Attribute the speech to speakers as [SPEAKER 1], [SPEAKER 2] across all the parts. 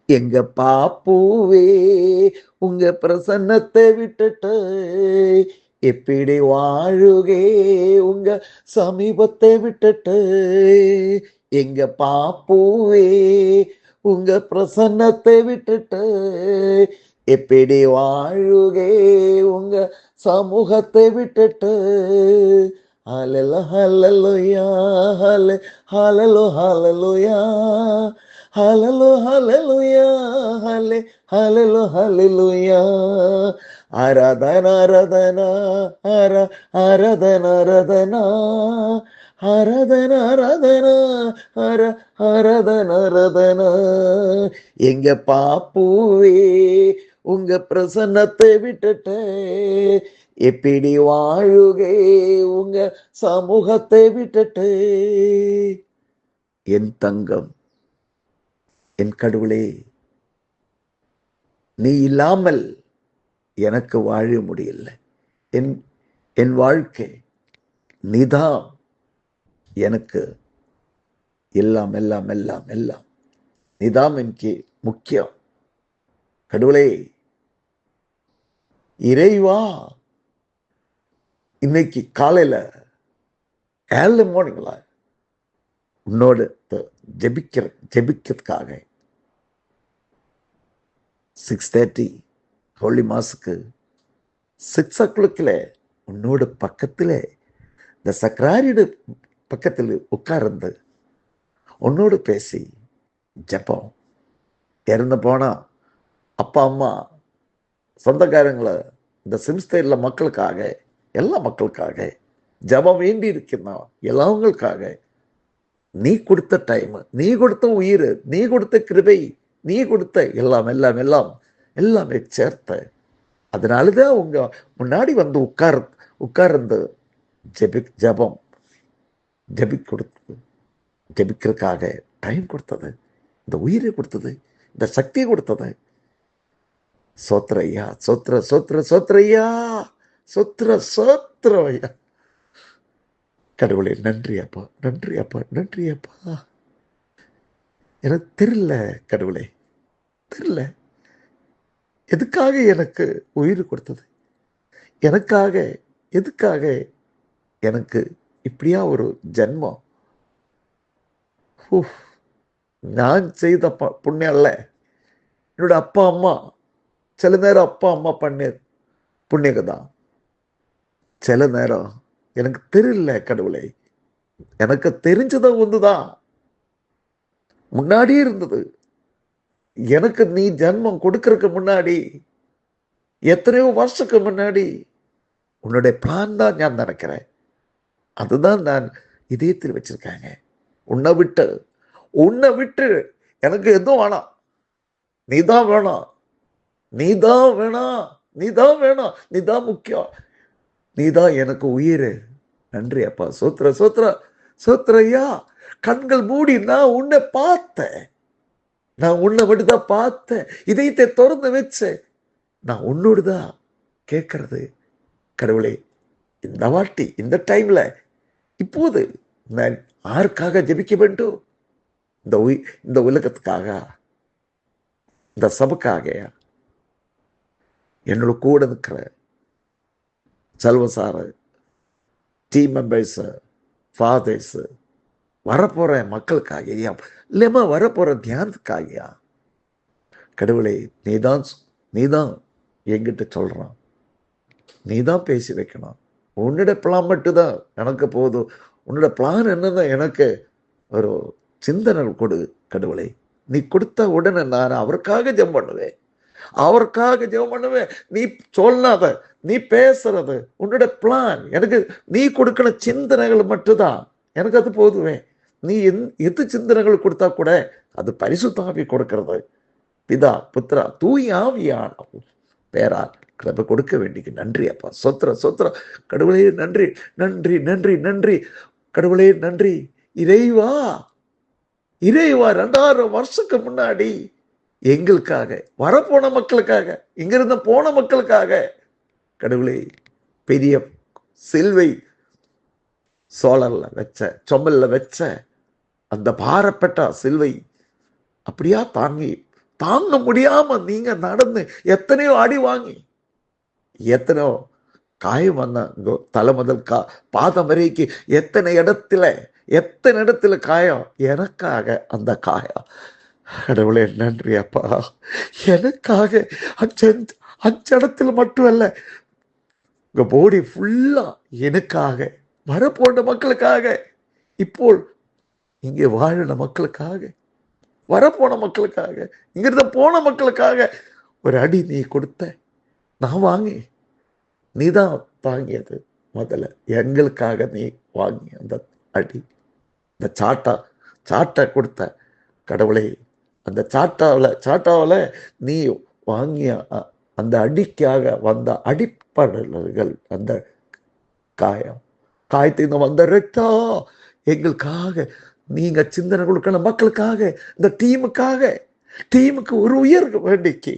[SPEAKER 1] எங்க பாப்புவே உங்க பிரசன்னத்தை விட்டுட்டு எப்படி வாழுகே உங்க சமீபத்தை விட்டுட்டு. எங்க பாப்புவே உங்க பிரசன்னத்தை விட்டுட்டு எப்படி வாழுகே உங்க சமூகத்தை விட்டுட்டு. ஹalleluya ஹalleluya ஹalleluya ஹalleluya ஹalleluya ஹalleluya ஹalleluya. ஆராதனா ஆராதனா ஆராதனா ஆராதனா ஆராதனா ஆராதனா ஆராதனா ஆராதனா. எங்க பாப்புவே உங்க பிரசன்னத்தை விட்டுட்டு எப்படி வாழுகே உங்க சமூகத்தை விட்டுட்டு. என் தங்கம், என் கடவுளே, நீ இல்லாமல் எனக்கு வாழ முடியல. என் வாழ்க்கை நீதான் எனக்கு எல்லாம் எல்லாம் எல்லாம் எல்லாம். நீதான் எனக்கு முக்கியம். கடவுளே, இறைவா, இன்னைக்கு காலையில ஏர்லி மார்னிங்ல உன்னோடு ஜெபிக்கிறதுக்காக 6:30 ஹோலி மாசுக்கு 6 o'clock உன்னோட பக்கத்துல இந்த சக்கராரியோட பக்கத்தில் உட்கார்ந்து உன்னோடு பேசி ஜெபம். இறந்து போனா அப்பா அம்மா சொந்தக்காரங்களை, இந்த சிம்ஸ்தேர்ல மக்களுக்காக, எல்லா மக்களுக்காக ஜெபம் வேண்டி இருக்கிறோம். எல்லாவங்களுக்காக நீ கொடுத்த டைம், நீ கொடுத்த உயிர், நீ கொடுத்த கிருபை, நீ கொடுத்த எல்லாம் எல்லாம் எல்லாம் எல்லாமே சேர்த்த. அதனாலதான் உங்க முன்னாடி வந்து உட்கார்ந்து ஜெபம் கொடுத்தது, ஜெபிக்கிறதுக்காக டைம் கொடுத்தது, இந்த உயிரை கொடுத்தது, இந்த சக்தியை கொடுத்தது. சோத்ரையா, சோத்ரையா, சோத்ரையா. கடவுளே, நன்றி அப்பா, நன்றி அப்பா, நன்றி அப்பா. எனக்கு தெரியல கடவுளே, தெரியல எதுக்காக எனக்கு உயிர் கொடுத்தது, எனக்காக எதுக்காக எனக்கு இப்படியா ஒரு ஜென்மம். நான் செய்த புண்ணியம் அல்ல. என்னோட அப்பா அம்மா சில நேரம் அப்பா அம்மா பண்ண புண்ணியதான். சில நேரம் எனக்கு தெரியல கடவுளே. எனக்கு தெரிஞ்சதான் ஒன்றுதான் முன்னாடி இருந்தது. எனக்கு நீ ஜென்மம் கொடுக்கறதுக்கு முன்னாடி, எத்தனையோ வருஷத்துக்கு முன்னாடி உன்னுடைய பிளான் தான் நான் நினைக்கிறேன். அதுதான் நான் இதயத்தில் வச்சிருக்காங்க. உன்னை விட்டு எனக்கு எதுவும் வேணாம். நீதான் வேணாம், நீதான் வேணாம், நீதான் வேணாம், நீதான் முக்கியம், நீதான் எனக்கு உயிர். நன்றி அப்பா. சோத்ரையா. கண்கள் மூடி நான் உன்னை பார்த்தேன், நான் உன்னை மட்டும்தான் பார்த்தேன். இதயத்தை திறந்து வச்சேன். நான் உன்னோடுதான் கேட்கறது. கடவுளே, இந்த வாட்டி இந்த டைம்ல இப்போது நான் யாருக்காக ஜெபிக்க வேண்டும்? இந்த உலகத்துக்காக, இந்த சபைக்காக, என்னோட கூட இருக்கிற செல்வசார டீம் மெம்பர்ஸ், ஃபாதர்ஸ், வரப்போற மக்களுக்காக, இல்லையம்மா வரப்போற தியானத்துக்காக. கடவுளே, நீதான் என்கிட்ட சொல்றான். நீதான் பேசி வைக்கணும். உன்னோட பிளான் மட்டும்தான் எனக்கு போதும். உன்னோட பிளான் என்னதான் எனக்கு ஒரு சிந்தனை கொடு கடவுளே. நீ கொடுத்த உடனே நான் அவருக்காக ஜெபம் பண்ணுவேன், அவருக்காக ஜெபம் பண்ணுவேன். நீ சொல்லாத, நீ பேசுறது, உன்னோட பிளான் எனக்கு நீ கொடுக்கிற சிந்தனைகள் மட்டும்தான் எனக்கு அது போதுவே. நீ எது சிந்தனைகள் கொடுத்தா கூட அது பரிசுத்த ஆவி கொடுக்கிறது. பிதா புத்திரா தூய் ஆவியான பேரால் கிருபை கொடுக்க வேண்டிய நன்றி அப்பா. சொத்திர கடவுளே, நன்றி நன்றி நன்றி நன்றி கடவுளே, நன்றி. இறைவா 2000 வருஷத்துக்கு முன்னாடி எங்களுக்காக, வரப்போன மக்களுக்காக, இங்கிருந்த போன மக்களுக்காக கடவுளே, பெரிய சிலுவை சோழல்ல வச்ச, சொம்மல்ல வச்ச அந்த பாரப்பட்ட சிலுவை அப்படியா தாங்கி தாங்க முடியாம நீங்க நடந்து எத்தனையோ அடி வாங்கி, எத்தனையோ காயம் வந்தாங்க. தலை முதல் பாதம் வரைக்கும் எத்தனை இடத்துல காயம். எனக்காக அந்த காயம். கடவுளே நன்றி அப்பா. எனக்காக அஞ்சு இடத்துல மட்டும் அல்ல, உங்க பாடி ஃபுல்லா எனக்காக, வரப்போன மக்களுக்காக, இப்போ இங்கே வாழின மக்களுக்காக, வரப்போன மக்களுக்காக, இங்கிருந்த போன மக்களுக்காக ஒரு அடி நீ கொடுத்த. நான் வாங்கி, நீதான் வாங்கியது. முதல்ல எங்களுக்காக நீ வாங்கி அந்த அடி, இந்த சாட்டை கொடுத்த. கடவுளே, அந்த சாட்டாவில் நீ வாங்கிய அந்த அடிக்காக வந்த அடிப்படல்கள், அந்த காயத்தின் வந்த ரத்தம் எங்களுக்காக நீங்க சிந்தனை கொடுக்கணும். மக்களுக்காக, இந்த டீமுக்கு ஒரு உயர் வேண்டிக்கு,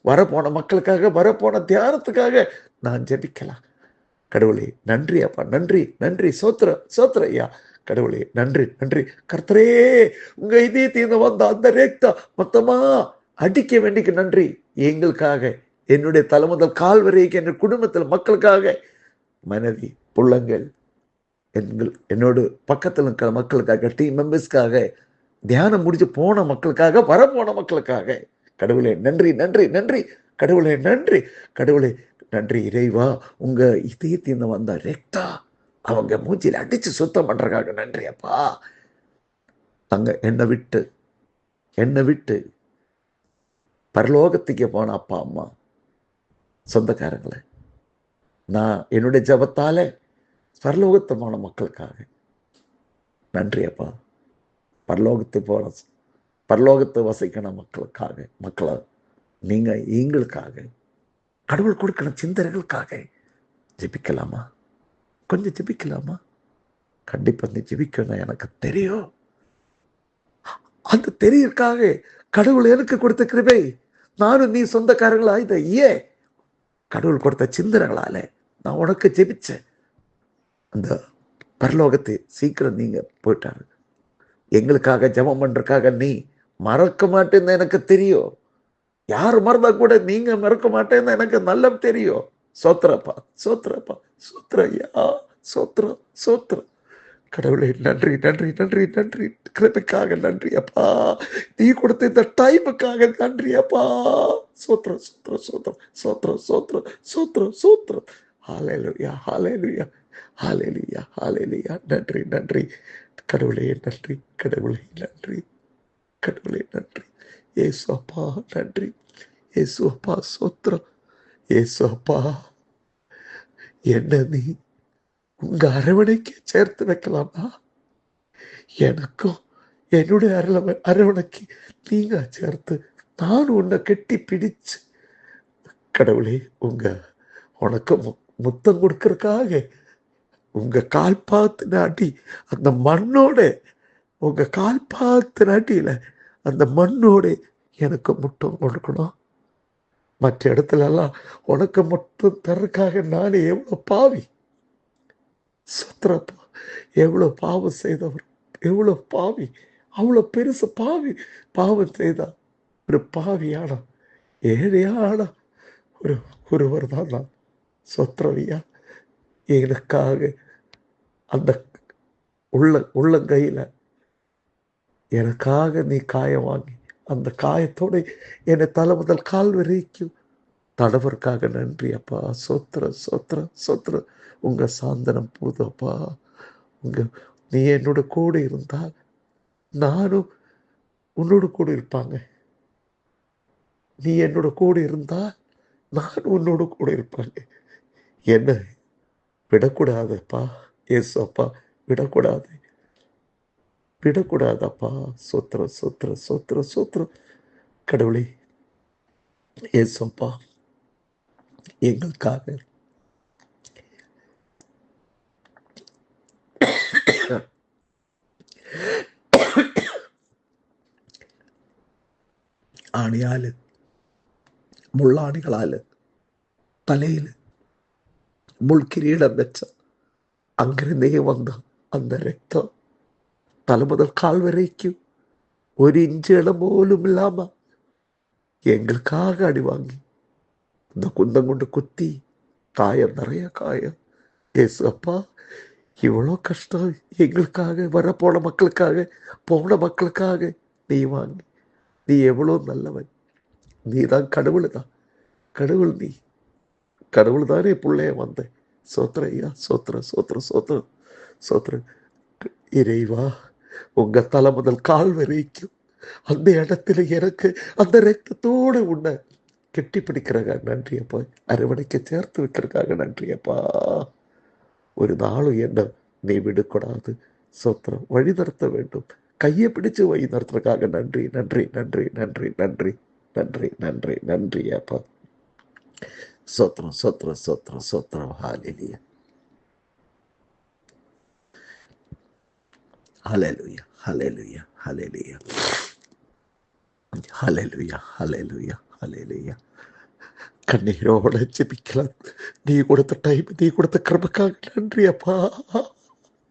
[SPEAKER 1] வரப்போன மக்களுக்காக, வரப்போன தியானத்துக்காக நான் ஜெபிக்கலாம். கடவுளே நன்றி அப்பா, நன்றி. சோத்திர ஐயா. கடவுளே நன்றி. கர்த்தரே, உங்க இதயத்தின் வந்த அந்த ரேக்தா மொத்தமா அடிக்க வேண்டிக்கு நன்றி. எங்களுக்காக, என்னுடைய தலை முதல் கால் வரைக்கும், என் குடும்பத்தில் மக்களுக்காக, மனைவி புள்ளங்கள், என்னோட பக்கத்தில் இருக்கிற மக்களுக்காக, டீம் மெம்பர்ஸ்க்காக, தியானம் முடிஞ்சு போன மக்களுக்காக, வரப்போன மக்களுக்காக. கடவுளே நன்றி. கடவுளே நன்றி இறைவா. உங்க இதயத்தின் வந்த ரேக்தா அவங்க மூஞ்சில அடிச்சு சுத்தம் பண்றதுக்காக நன்றி அப்பா. அங்க என்னை விட்டு பரலோகத்துக்கு போன அப்பா அம்மா சொந்தக்காரங்களை, நான் என்னுடைய ஜபத்தால பரலோகத்து போன மக்களுக்காக நன்றி அப்பா. பரலோகத்தை வசிக்கணும் மக்களை நீங்க எங்களுக்காக, கடவுள் கொடுக்கணும் சிந்தனைகளுக்காக ஜெபிக்கலாமா? கொஞ்சம் ஜெபிக்கலாமா? கண்டிப்பா நீ ஜெபிக்கணும். எனக்கு தெரியும், அந்த தெரியறதுக்காக கடவுள் எனக்கு கொடுத்த கிருபை. நானும் நீ சொந்தக்காரங்களா இதை கடவுள் கொடுத்த சிந்தனைகளால நான் உனக்கு ஜெபிச்சேன். அந்த பரலோகத்தை சீக்கிரம் நீங்க போயிட்டாரு. எங்களுக்காக ஜெபம் பண்றதுக்காக நீ மறக்க மாட்டேன்னு எனக்கு தெரியும். யாரு மறந்தா கூட நீங்க மறக்க மாட்டேன்னு எனக்கு நல்லா தெரியும். சோத்திரப்பா. ஐயா, சோத்திரம். கடவுளே நன்றி. கிருபைக்காக நன்றி அப்பா. நீ கொடுத்த இந்த டைமுக்காக நன்றி அப்பா. சோத்திரம். ஹல்லேலூயா. நன்றி. கடவுளே நன்றி. இயேசு அப்பா நன்றி. இயேசு அப்பா சோத்திரம். இயேசு அப்பா, என்ன நீ உங்க அரவணைக்கு சேர்த்து வைக்கலாமா? எனக்கும் என்னுடைய அரவணைக்கு நீங்க சேர்த்து நான் உன்னை கெட்டி பிடிச்சு, கடவுளே உனக்கு முத்தம் கொடுக்கறதுக்காக உங்க கால்பாத்தின அடி, அந்த மண்ணோட, உங்க கால்பாத்தின அடியில அந்த மண்ணோட எனக்கு முத்தம் கொடுக்கணும். மற்ற இடத்துல எல்லாம் உனக்கு மட்டும் தர்றதுக்காக நானே எவ்வளவு பாவி. சுத்திரப்பா, எவ்வளவு பாவம் செய்தவர், எவ்வளவு பாவி, அவ்வளவு பெருசு பாவம் செய்தா ஒரு பாவியானா, ஏழையானா ஒருவர் தான் நான். சொத்திரவியா, எனக்காக அந்த உள்ளங்கையில எனக்காக நீ காயம் வாங்கி, அந்த காயத்தோட என்னை தலை முதல் கால் வரைக்கும் தடவருக்காக நன்றி அப்பா. சோத்திர. உங்க சாந்தனம் போதுப்பா. நீ என்னோட கூட இருந்தால் நானும் உன்னோட கூட இருப்பாங்க. நீ என்னோட கூட இருந்தால் நானும் உன்னோட கூட இருப்பாங்க. என்ன விடக்கூடாதப்பா ஏசு அப்பா, விடக்கூடாதப்பா. சோத்திரம். கடவுளே ஏசப்பா, எங்களுக்காக ஆணியாല്, முள்ளாணிகளாല് தலையில முள்கிரீடம் வச்ச அங்கிருந்தே வந்த அந்த ரத்தம் தலை முதல் கால் வரைக்கும் ஒரு இன்ச்சு இடம் போலும் இல்லாம எங்களுக்காக அடி வாங்கி இந்த குந்தம் கொண்டு குத்தி காயம், நிறைய காயம். ஏசு அப்பா, இவ்வளோ கஷ்டம் எங்களுக்காக, வரப்போன மக்களுக்காக, போன மக்களுக்காக நீ வாங்கி, நீ எவ்வளோ நல்லவன். நீ தான் கடவுள் தான், கடவுள் நீ, கடவுள் தானே பிள்ளைய வந்த. சோத்திர ஐயா, சோத்திர சோத்திர சோத்திர சோத்திர. இறைவா, உங்க தலை முதல் கால் வரைக்கும் அந்த இடத்துல எனக்கு அந்த ரத்தத்தோடு உன்னை கெட்டி பிடிக்கிறக்காக நன்றியப்பா. அரவணைக்க சேர்த்து வைக்கிறதுக்காக நன்றியப்பா. ஒரு நாளும் என்ன நீ விடக்கூடாது. சோத்திரம், வழி நடத்த வேண்டும். கையை பிடிச்சு வழி நடத்துறதுக்காக நன்றி நன்றி நன்றி நன்றி நன்றி நன்றி நன்றி நன்றி அப்பா. சோத்திரம் சோத்திரம் சோத்திரம் சோத்திரம். ஹalleluya ஹalleluya ஹalleluya ஹalleluya ஹalleluya ஹalleluya ஹalleluya. கண்ணீரோட ஜெபிக்கலாம். நீ கொடுத்த டைம், நீ கொடுத்த கிருபைக்காக நன்றி அப்பா.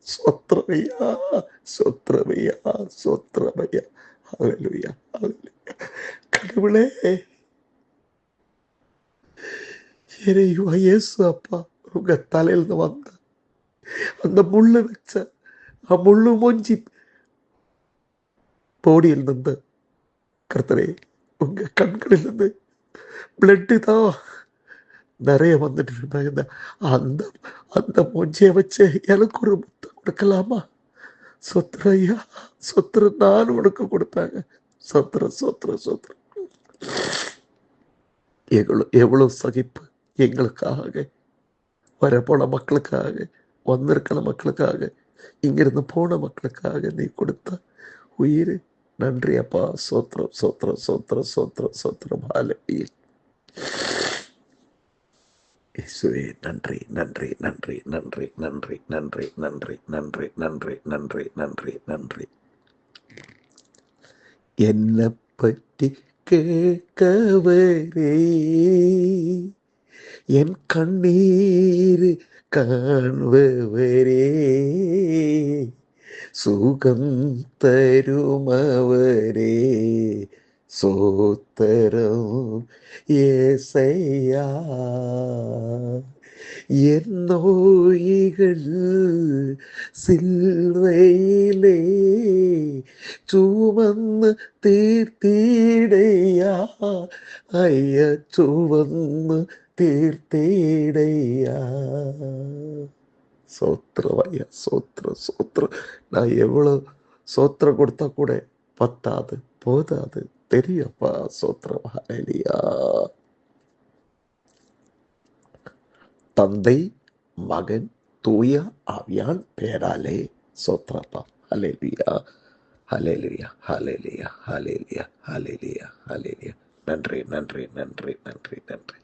[SPEAKER 1] சோத்திரமையா, சோத்திரமையா, சோத்திரமையா. ஹalleluya ஹalleluya. கடவுளே, இறைவா இயேசு அப்பா, உங்க தலையில வந்த அந்த முள்ளு வச்ச முள்ளு மொஞ்சி போடியில் இருந்து கர்த்தரே, உங்க கண்களில் இருந்து பிளட்டு தான் நிறைய வந்துட்டு இருந்தாங்க. அந்த அந்த மொஞ்சியை வச்சு எனக்கு ஒரு முத்தம் கொடுக்கலாமா? சொத்திர ஐயா, சொத்திர நான் உனக்கு கொடுத்தாங்க. சொத்திர சொத்திர சொத்திர. எவ்வளவு சகிப்பு எங்களுக்காக, வரப்போன மக்களுக்காக, வந்திருக்கிற மக்களுக்காக, இங்கிருந்து போன மக்களுக்காக நீ கொடுத்த உயிர். நன்றி அப்பா. சோத்திரம் சோத்திரம் சோத்திரம் சோத்திரம் சோத்திரம். ஹalleluya இயேசுவே. நன்றி நன்றி நன்றி நன்றி நன்றி நன்றி நன்றி நன்றி நன்றி நன்றி நன்றி நன்றி. என்னை பற்றி கேட்கவரே, என் கண்ணீர் காண்பவரே, சுகம் தருமவரே, சோத்தரம் ஏசையா. என் நோய்கள் சிலுவையிலே சுமந்து தீர்த்தீடையா, ஐயா சுமந்து தீர்த்தீடையா. சோத்திரம் ஐயா, சோத்திரம் சோத்திரம். நான் எவ்வளவு சோத்திரம் கொடுத்தா கூட பத்தாது, போதாது, தெரியப்பா. சோத்திரம். ஹalleluya. தந்தை, மகன், தூய ஆவியான் பெயராலே சோத்திரப்பா. ஹalleluya ஹalleluya ஹalleluya ஹalleluya ஹalleluya ஹalleluya. நன்றி நன்றி நன்றி நன்றி நன்றி.